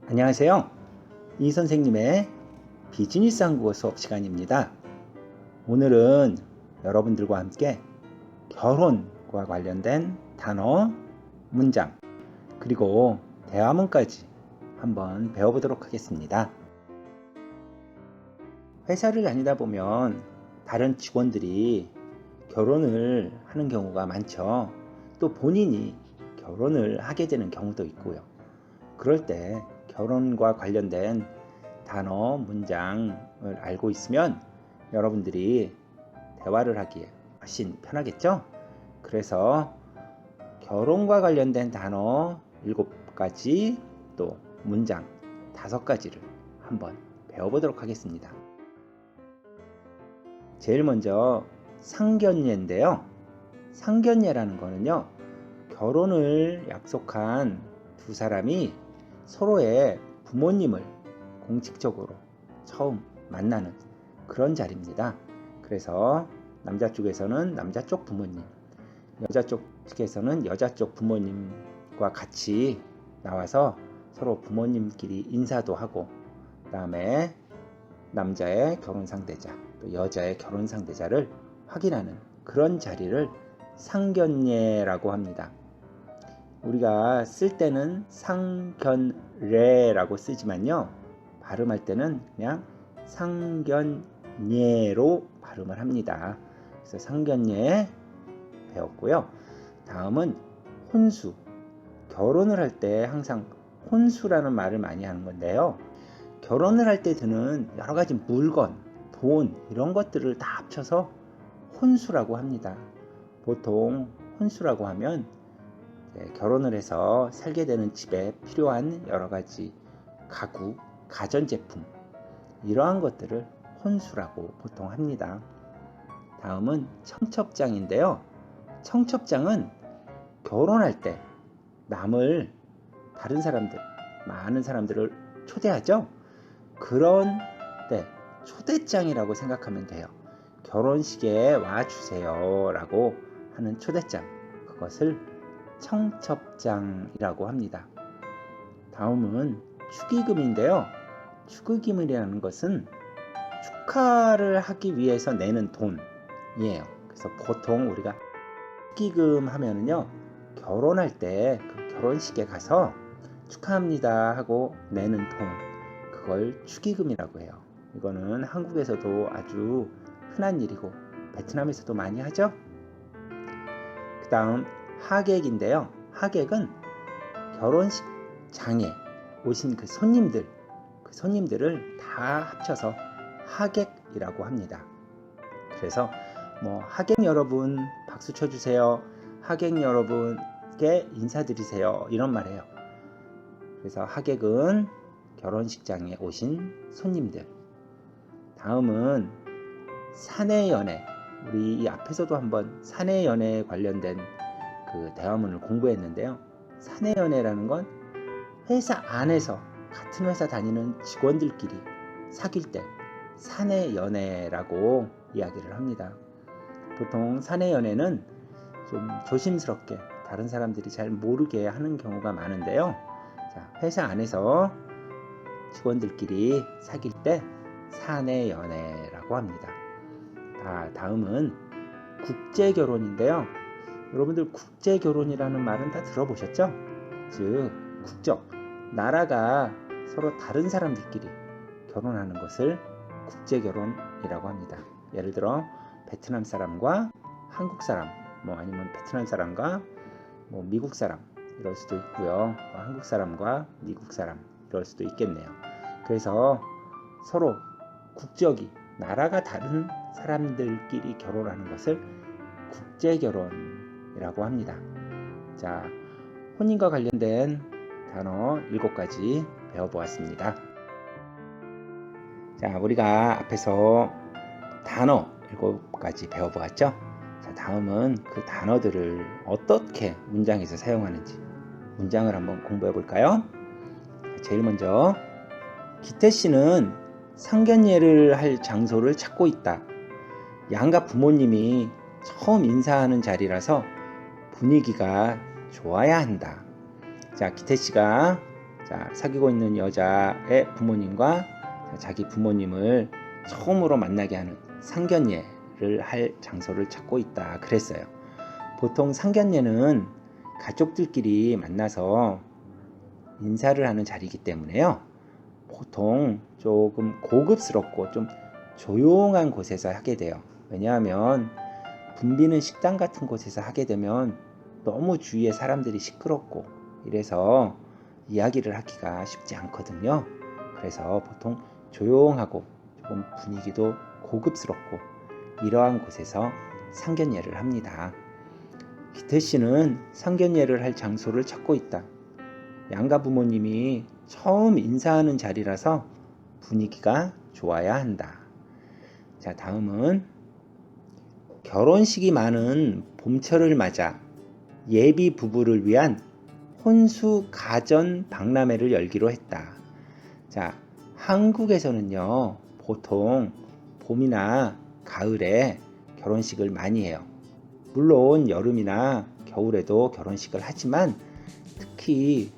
안녕하세요. 이 선생님의 비즈니스 한국어 수업 시간입니다. 오늘은 여러분들과 함께 결혼과 관련된 단어, 문장, 그리고 대화문까지 한번 배워보도록 하겠습니다. 회사를 다니다 보면 다른 직원들이 결혼을 하는 경우가 많죠. 또 본인이 결혼을 하게 되는 경우도 있고요. 그럴 때 결혼과 관련된 단어, 문장을 알고 있으면 여러분들이 대화를 하기에 훨씬 편하겠죠? 그래서 결혼과 관련된 단어 7가지, 또 문장 5가지를 한번 배워보도록 하겠습니다. 제일 먼저 상견례인데요. 상견례라는 거는요, 결혼을 약속한 두 사람이 서로의 부모님을 공식적으로 처음 만나는 그런 자리입니다. 그래서 남자 쪽에서는 남자 쪽 부모님, 여자 쪽에서는 여자 쪽 부모님과 같이 나와서 서로 부모님끼리 인사도 하고, 그 다음에 남자의 결혼 상대자, 또 여자의 결혼 상대자를 확인하는 그런 자리를 상견례라고 합니다. 우리가 쓸 때는 상견례라고 쓰지만요, 발음할 때는 그냥 상견례로 발음을 합니다. 그래서 상견례 배웠고요. 다음은 혼수. 결혼을 할 때 항상 혼수라는 말을 많이 하는 건데요, 결혼을 할 때 드는 여러 가지 물건, 돈, 이런 것들을 다 합쳐서 혼수라고 합니다. 보통 혼수라고 하면 결혼을 해서 살게 되는 집에 필요한 여러 가지 가구, 가전제품, 이러한 것들을 혼수라고 보통 합니다. 다음은 청첩장인데요. 청첩장은 결혼할 때 다른 사람들, 많은 사람들을 초대하죠. 그런 때 초대장이라고 생각하면 돼요. 결혼식에 와주세요 라고 하는 초대장, 그것을 청첩장이라고 합니다. 다음은 축의금인데요. 축의금이라는 것은 축하를 하기 위해서 내는 돈이에요. 그래서 보통 우리가 축의금 하면은요, 결혼할 때 그 결혼식에 가서 축하합니다 하고 내는 돈, 그걸 축의금이라고 해요. 이거는 한국에서도 아주 흔한 일이고 베트남에서도 많이 하죠. 그 다음 하객인데요. 하객은 결혼식장에 오신 그 손님들을 다 합쳐서 하객이라고 합니다. 그래서 하객 여러분 박수 쳐주세요, 하객 여러분께 인사드리세요, 이런 말이에요. 그래서 하객은 결혼식장에 오신 손님들. 다음은 사내연애. 우리 이 앞에서도 한번 사내연애에 관련된 그 대화문을 공부했는데요. 사내연애라는 건 회사 안에서 같은 회사 다니는 직원들끼리 사귈 때 사내연애라고 이야기를 합니다. 보통 사내연애는 좀 조심스럽게 다른 사람들이 잘 모르게 하는 경우가 많은데요. 회사 안에서 직원들끼리 사귈 때 사내연애라고 합니다. 다음은 국제결혼인데요. 여러분들 국제결혼이라는 말은 다 들어보셨죠? 즉 국적, 나라가 서로 다른 사람들끼리 결혼하는 것을 국제결혼이라고 합니다. 예를 들어 베트남 사람과 한국 사람, 아니면 베트남 사람과 미국 사람, 이럴 수도 있고요. 한국 사람과 미국 사람, 이럴 수도 있겠네요. 그래서 서로 국적이, 나라가 다른 사람들끼리 결혼하는 것을 국제결혼이라고 합니다. 자, 혼인과 관련된 단어 7가지 배워보았습니다. 자, 우리가 앞에서 단어 7가지 배워보았죠? 자, 다음은 그 단어들을 어떻게 문장에서 사용하는지 문장을 한번 공부해 볼까요? 제일 먼저, 기태씨는 상견례를 할 장소를 찾고 있다. 양가 부모님이 처음 인사하는 자리라서 분위기가 좋아야 한다. 자, 기태씨가 자, 사귀고 있는 여자의 부모님과 자기 부모님을 처음으로 만나게 하는 상견례를 할 장소를 찾고 있다 그랬어요. 보통 상견례는 가족들끼리 만나서 인사를 하는 자리이기 때문에요. 보통 조금 고급스럽고 좀 조용한 곳에서 하게 돼요. 왜냐하면 붐비는 식당 같은 곳에서 하게 되면 너무 주위에 사람들이 시끄럽고 이래서 이야기를 하기가 쉽지 않거든요. 그래서 보통 조용하고 조금 분위기도 고급스럽고 이러한 곳에서 상견례를 합니다. 기태 씨는 상견례를 할 장소를 찾고 있다. 양가 부모님이 처음 인사하는 자리라서 분위기가 좋아야 한다. 자, 다음은 결혼식이 많은 봄철을 맞아 예비 부부를 위한 혼수 가전 박람회를 열기로 했다. 자, 한국에서는요, 보통 봄이나 가을에 결혼식을 많이 해요. 물론 여름이나 겨울에도 결혼식을 하지만 특히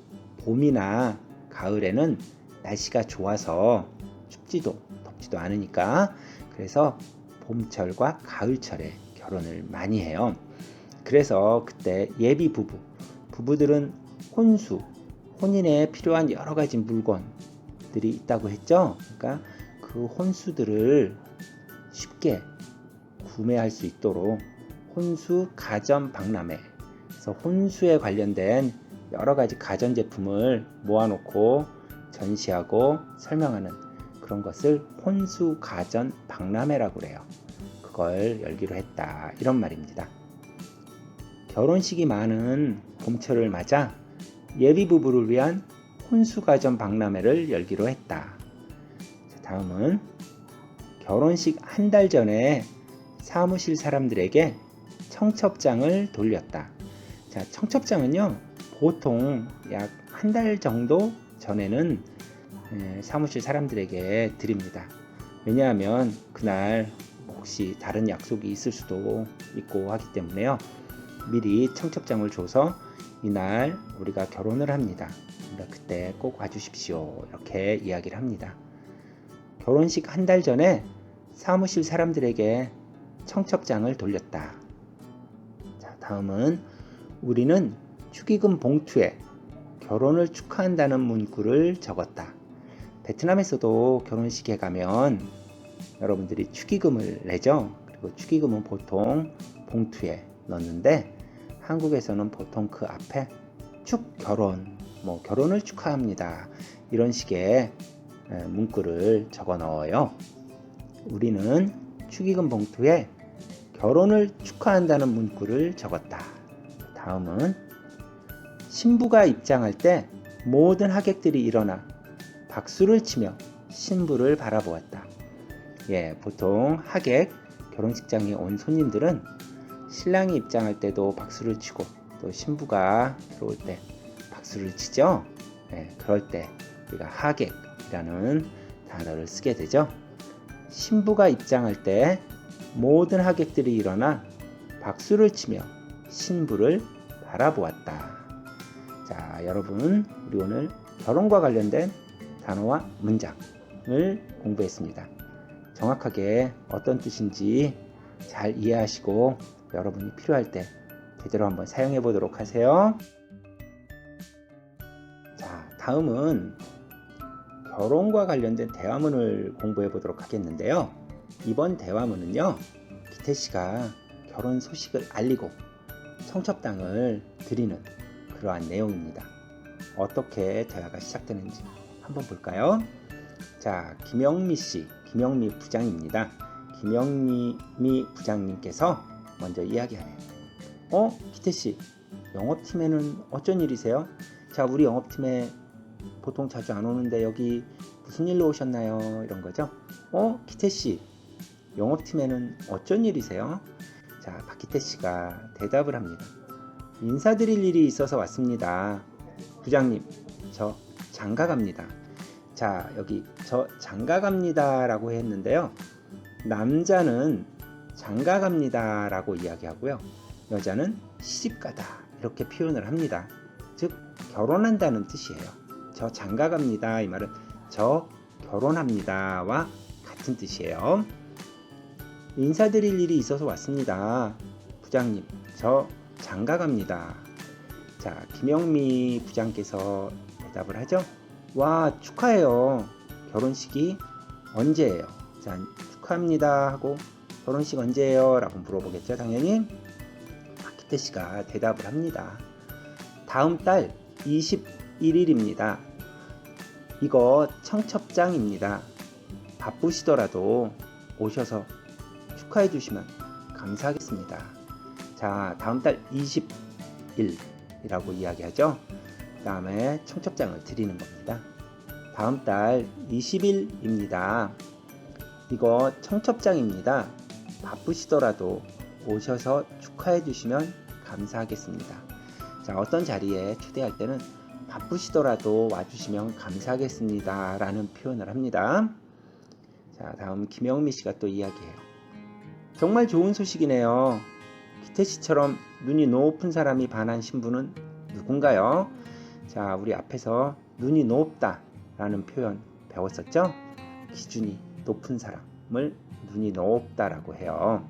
봄이나 가을에는 날씨가 좋아서 춥지도 덥지도 않으니까 그래서 봄철과 가을철에 결혼을 많이 해요. 그래서 그때 예비 부부들은 혼수, 혼인에 필요한 여러 가지 물건들이 있다고 했죠. 그러니까 그 혼수들을 쉽게 구매할 수 있도록 혼수 가전 박람회, 그래서 혼수에 관련된 여러 가지 가전제품을 모아놓고 전시하고 설명하는 그런 것을 혼수 가전 박람회라고 그래요. 그걸 열기로 했다, 이런 말입니다. 결혼식이 많은 봄철을 맞아 예비부부를 위한 혼수가전 박람회를 열기로 했다. 자, 다음은 결혼식 한 달 전에 사무실 사람들에게 청첩장을 돌렸다. 자, 청첩장은요, 보통 약 한 달 정도 전에는 사무실 사람들에게 드립니다. 왜냐하면 그날 혹시 다른 약속이 있을 수도 있고 하기 때문에요. 미리 청첩장을 줘서 이날 우리가 결혼을 합니다. 그러니까 그때 꼭 와주십시오, 이렇게 이야기를 합니다. 결혼식 한 달 전에 사무실 사람들에게 청첩장을 돌렸다. 자, 다음은 우리는 축의금 봉투에 결혼을 축하한다는 문구를 적었다. 베트남에서도 결혼식에 가면 여러분들이 축의금을 내죠. 그리고 축의금은 보통 봉투에 넣는데 한국에서는 보통 그 앞에 축결혼, 결혼을 축하합니다, 이런 식의 문구를 적어 넣어요. 우리는 축의금 봉투에 결혼을 축하한다는 문구를 적었다. 다음은 신부가 입장할 때 모든 하객들이 일어나 박수를 치며 신부를 바라보았다. 보통 하객, 결혼식장에 온 손님들은 신랑이 입장할 때도 박수를 치고 또 신부가 들어올 때 박수를 치죠. 그럴 때 우리가 하객이라는 단어를 쓰게 되죠. 신부가 입장할 때 모든 하객들이 일어나 박수를 치며 신부를 바라보았다. 자, 여러분, 우리 오늘 결혼과 관련된 단어와 문장을 공부했습니다. 정확하게 어떤 뜻인지 잘 이해하시고 여러분이 필요할 때 제대로 한번 사용해 보도록 하세요. 자, 다음은 결혼과 관련된 대화문을 공부해 보도록 하겠는데요. 이번 대화문은요, 기태 씨가 결혼 소식을 알리고 청첩장을 드리는 그러한 내용입니다. 어떻게 대화가 시작되는지 한번 볼까요? 자, 김영미 부장입니다. 김영미 부장님께서 먼저 이야기하네요. 기태씨, 영업팀에는 어쩐 일이세요? 자, 우리 영업팀에 보통 자주 안 오는데 여기 무슨 일로 오셨나요? 이런 거죠. 기태씨, 영업팀에는 어쩐 일이세요? 자, 박기태씨가 대답을 합니다. 인사드릴 일이 있어서 왔습니다. 부장님, 저 장가갑니다. 자, 여기 저 장가갑니다 라고 했는데요, 남자는 장가갑니다 라고 이야기하고요, 여자는 시집가다 이렇게 표현을 합니다. 즉 결혼한다는 뜻이에요. 저 장가갑니다. 이 말은 저 결혼합니다와 같은 뜻이에요. 인사드릴 일이 있어서 왔습니다. 부장님, 저 장가갑니다. 자, 김영미 부장께서 대답을 하죠. 와, 축하해요. 결혼식이 언제예요? 자, 축하합니다 하고 결혼식 언제예요? 라고 물어보겠죠, 당연히. 박기태 씨가 대답을 합니다. 다음 달 21일입니다. 이거 청첩장입니다. 바쁘시더라도 오셔서 축하해 주시면 감사하겠습니다. 자, 다음 달 20일이라고 이야기하죠. 그 다음에 청첩장을 드리는 겁니다. 다음 달 20일입니다. 이거 청첩장입니다. 바쁘시더라도 오셔서 축하해 주시면 감사하겠습니다. 자, 어떤 자리에 초대할 때는 바쁘시더라도 와주시면 감사하겠습니다 라는 표현을 합니다. 자, 다음 김영미 씨가 또 이야기해요. 정말 좋은 소식이네요. 기태 씨처럼 눈이 높은 사람이 반한 신부는 누군가요? 자, 우리 앞에서 눈이 높다 라는 표현 배웠었죠? 기준이 높은 사람을 눈이 높다라고 해요.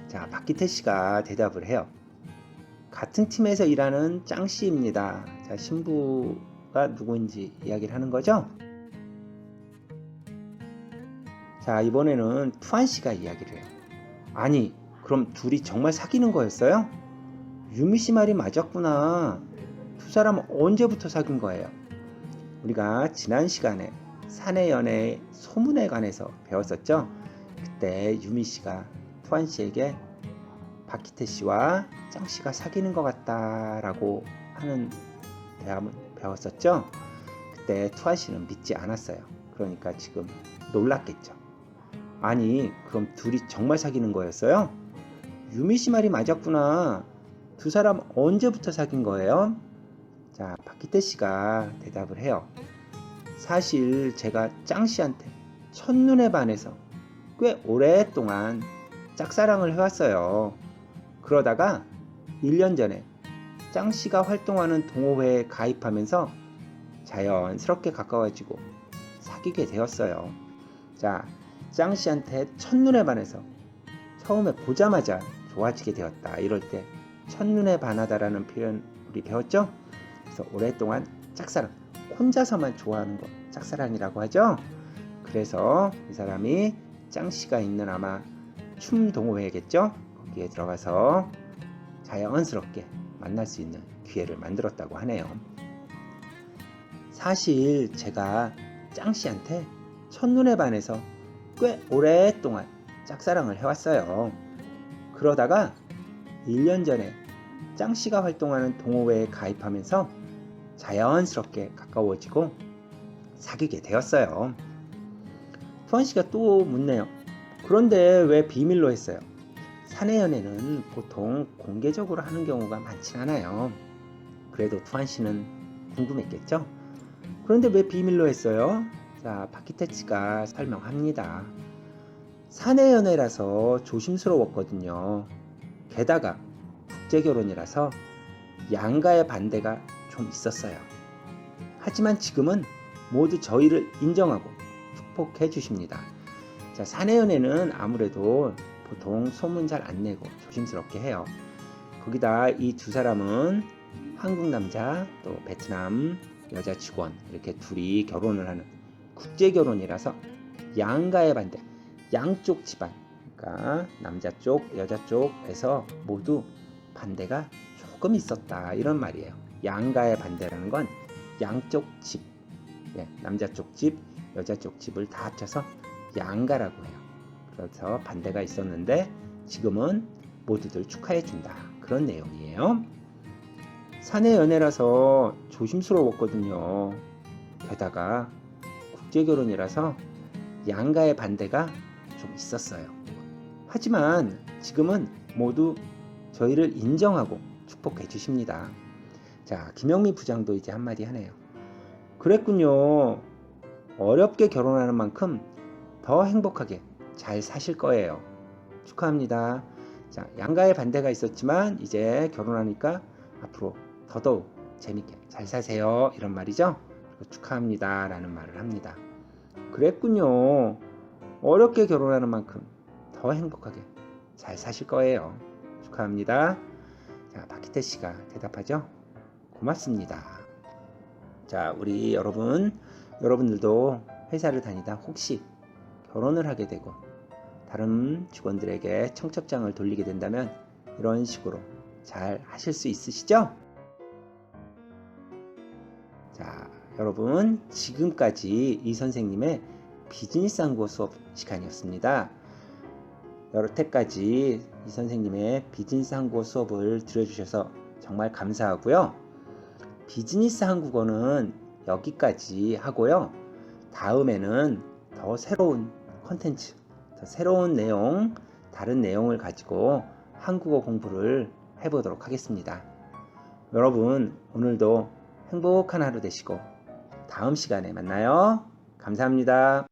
자, 박기태 씨가 대답을 해요. 같은 팀에서 일하는 짱 씨입니다. 자, 신부가 누구인지 이야기를 하는 거죠? 자, 이번에는 투한 씨가 이야기를 해요. 아니, 그럼 둘이 정말 사귀는 거였어요? 유미 씨 말이 맞았구나. 두 사람은 언제부터 사귄 거예요? 우리가 지난 시간에 사내 연애의 소문에 관해서 배웠었죠? 그때 유미 씨가 투한 씨에게 박기태 씨와 짱 씨가 사귀는 것 같다라고 하는 대화문 배웠었죠? 그때 투한 씨는 믿지 않았어요. 그러니까 지금 놀랐겠죠. 아니, 그럼 둘이 정말 사귀는 거였어요? 유미 씨 말이 맞았구나. 두 사람 언제부터 사귄 거예요? 자, 박기태 씨가 대답을 해요. 사실 제가 짱 씨한테 첫눈에 반해서 꽤 오랫동안 짝사랑을 해왔어요. 그러다가 1년 전에 짱 씨가 활동하는 동호회에 가입하면서 자연스럽게 가까워지고 사귀게 되었어요. 자, 짱 씨한테 첫눈에 반해서 처음에 보자마자 좋아지게 되었다. 이럴 때 첫눈에 반하다라는 표현 우리 배웠죠? 그래서 오랫동안 짝사랑, 혼자서만 좋아하는 거 짝사랑이라고 하죠. 그래서 이 사람이 짱 씨가 있는 아마 춤 동호회겠죠. 거기에 들어가서 자연스럽게 만날 수 있는 기회를 만들었다고 하네요. 사실 제가 짱 씨한테 첫눈에 반해서 꽤 오랫동안 짝사랑을 해왔어요. 그러다가 1년 전에 짱 씨가 활동하는 동호회에 가입하면서 자연스럽게 가까워지고 사귀게 되었어요. 투한 씨가 또 묻네요. 그런데 왜 비밀로 했어요? 사내 연애는 보통 공개적으로 하는 경우가 많진 않아요. 그래도 투한 씨는 궁금했겠죠? 그런데 왜 비밀로 했어요? 자, 박기태 씨가 설명합니다. 사내 연애라서 조심스러웠거든요. 게다가 국제결혼이라서 양가의 반대가 좀 있었어요. 하지만 지금은 모두 저희를 인정하고 축복해 주십니다. 자, 사내 연애는 아무래도 보통 소문 잘 안 내고 조심스럽게 해요. 거기다 이 두 사람은 한국 남자 또 베트남 여자 직원 이렇게 둘이 결혼을 하는 국제 결혼이라서 양가의 반대, 양쪽 집안, 그러니까 남자 쪽 여자 쪽에서 모두 반대가 조금 있었다 이런 말이에요. 양가의 반대라는 건 양쪽 집, 남자 쪽 집, 여자 쪽 집을 다 합쳐서 양가라고 해요. 그래서 반대가 있었는데 지금은 모두들 축하해준다 그런 내용이에요. 사내 연애라서 조심스러웠거든요. 게다가 국제결혼이라서 양가의 반대가 좀 있었어요. 하지만 지금은 모두 저희를 인정하고 축복해 주십니다. 자, 김영미 부장도 이제 한마디 하네요. 그랬군요. 어렵게 결혼하는 만큼 더 행복하게 잘 사실 거예요. 축하합니다. 자, 양가의 반대가 있었지만 이제 결혼하니까 앞으로 더더욱 재밌게 잘 사세요 이런 말이죠. 그리고 축하합니다 라는 말을 합니다. 그랬군요. 어렵게 결혼하는 만큼 더 행복하게 잘 사실 거예요. 축하합니다. 자, 박희태 씨가 대답하죠. 고맙습니다. 자, 우리 여러분들도 회사를 다니다 혹시 결혼을 하게 되고 다른 직원들에게 청첩장을 돌리게 된다면 이런 식으로 잘 하실 수 있으시죠? 자, 여러분 지금까지 이 선생님의 비즈니스 한국어 수업 시간이었습니다. 여태까지 이 선생님의 비즈니스 한국어 수업을 들어주셔서 정말 감사하고요. 비즈니스 한국어는 여기까지 하고요. 다음에는 더 새로운 컨텐츠, 더 새로운 내용, 다른 내용을 가지고 한국어 공부를 해보도록 하겠습니다. 여러분 오늘도 행복한 하루 되시고 다음 시간에 만나요. 감사합니다.